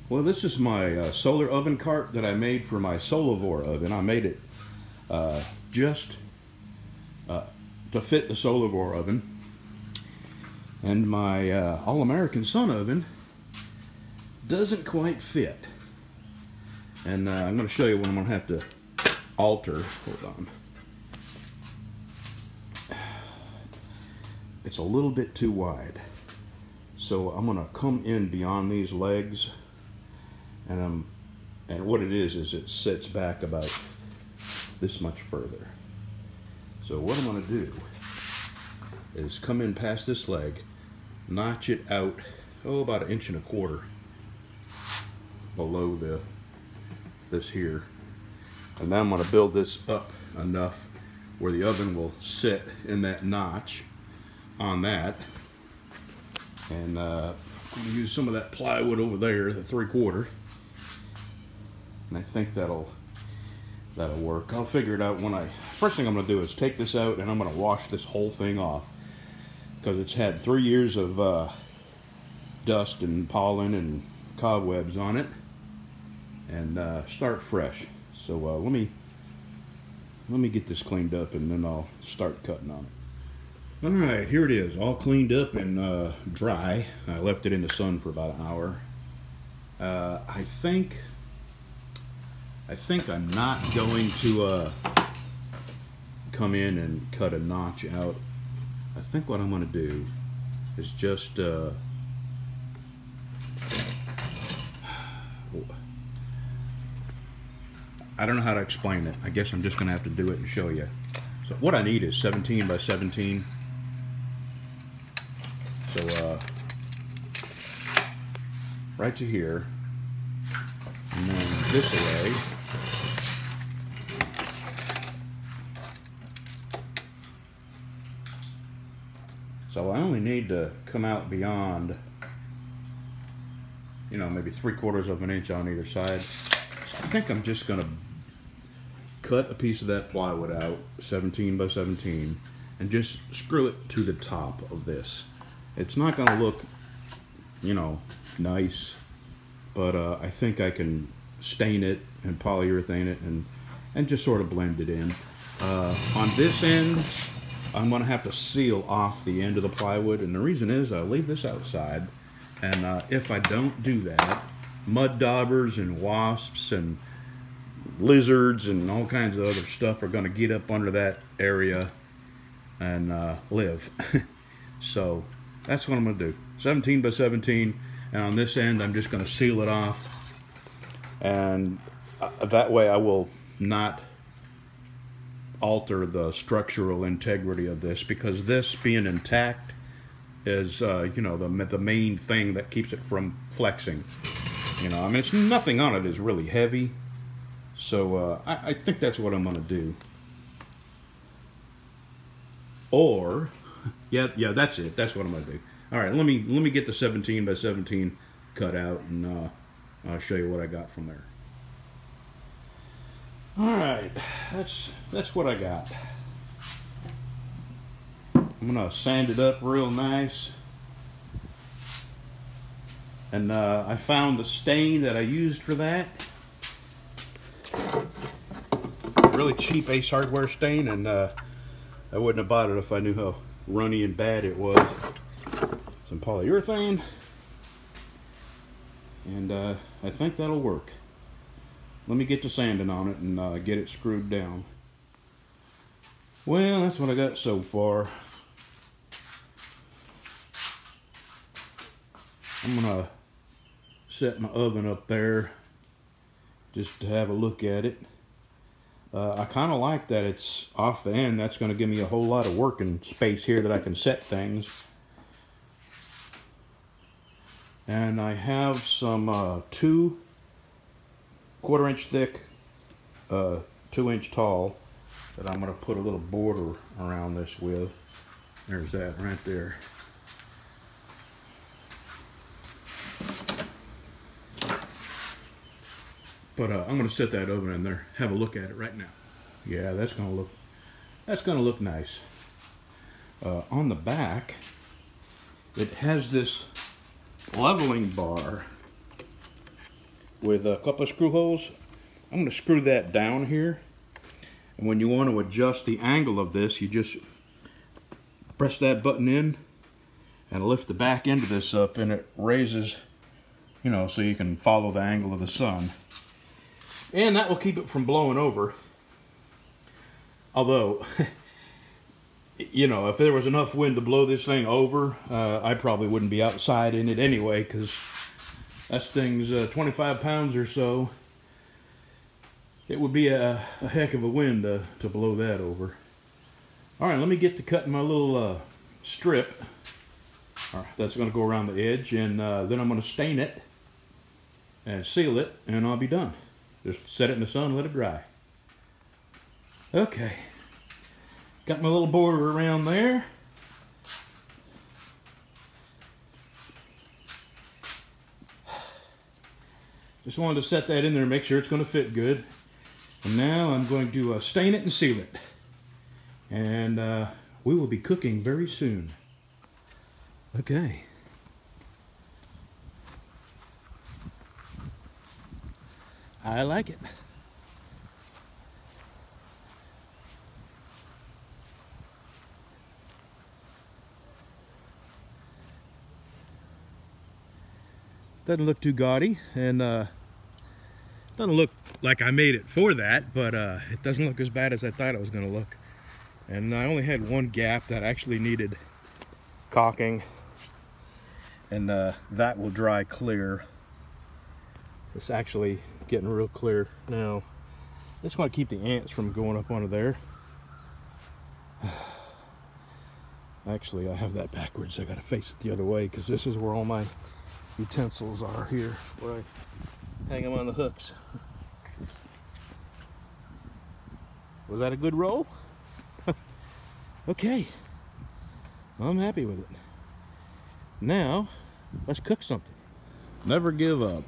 Well, this is my solar oven cart that I made for my Solovor oven. I made it just to fit the Solovor oven. And my All-American Sun oven doesn't quite fit. And I'm going to show you what I'm going to have to alter. Hold on. It's a little bit too wide. So I'm going to come in beyond these legs. And what it is it sits back about this much further. So what I'm going to do is come in past this leg, notch it out, about 1.25 inches below this here. And now I'm going to build this up enough where the oven will sit in that notch on that. And I'm going to use some of that plywood over there, the 3/4. And I think that'll work. I'll figure it out first thing I'm going to do is take this out and I'm going to wash this whole thing off. Because it's had 3 years of dust and pollen and cobwebs on it. And start fresh. So let me get this cleaned up and then I'll start cutting on it. Alright, here it is, all cleaned up and dry. I left it in the sun for about an hour. I think I'm not going to come in and cut a notch out. I think what I'm going to do is just I don't know how to explain it. I guess I'm just going to have to do it and show you. So what I need is 17 by 17. So right to here, and then this way. So I only need to come out beyond, maybe 3/4 inch on either side. So I think I'm just going to cut a piece of that plywood out, 17 by 17, and just screw it to the top of this. It's not going to look, nice, but I think I can stain it and polyurethane it and just sort of blend it in. On this end, I'm going to have to seal off the end of the plywood, and the reason is I'll leave this outside, and if I don't do that, mud daubers and wasps and lizards and all kinds of other stuff are going to get up under that area and live. So that's what I'm going to do. 17 by 17, and on this end I'm just going to seal it off, and that way I will not alter the structural integrity of this, because this being intact is the main thing that keeps it from flexing. It's nothing on it is really heavy, so I think that's what I'm going to do. Or yeah, that's it. That's what I'm going to do. All right, let me get the 17 by 17 cut out, and I'll show you what I got from there. All right, that's what I got. I'm gonna sand it up real nice, and I found the stain that I used for that. Really cheap Ace Hardware stain, and I wouldn't have bought it if I knew how runny and bad it was. Some polyurethane, and I think that'll work. Let me get to sanding on it and get it screwed down. Well, that's what I got so far. I'm gonna set my oven up there just to have a look at it. I kind of like that it's off the end. That's going to give me a whole lot of working space here that I can set things. And I have some 2 1/4 inch thick, 2 inch tall, that I'm going to put a little border around this with. There's that right there. But I'm going to set that oven in there, have a look at it right now. Yeah, that's going to look nice. On the back, it has this leveling bar with a couple of screw holes. I'm going to screw that down here. And when you want to adjust the angle of this, you just press that button in and lift the back end of this up, and it raises, you know, so you can follow the angle of the sun. And that will keep it from blowing over. Although, you know, if there was enough wind to blow this thing over, I probably wouldn't be outside in it anyway, because that thing's 25 pounds or so. It would be a heck of a wind to blow that over. All right, let me get to cutting my little strip. That's going to go around the edge, and then I'm going to stain it and seal it, and I'll be done. Just set it in the sun, let it dry. Okay, got my little border around there. Just wanted to set that in there and make sure it's going to fit good. And now I'm going to stain it and seal it. And we will be cooking very soon. Okay. I like it. Doesn't look too gaudy, and doesn't look like I made it for that, but it doesn't look as bad as I thought it was going to look. And I only had one gap that actually needed caulking, and that will dry clear. It's actually getting real clear now. I just want to keep the ants from going up onto there. Actually, I have that backwards. I got to face it the other way, because this is where all my utensils are here, where I hang them on the hooks. Was that a good roll? Okay, I'm happy with it. Now, let's cook something. Never give up.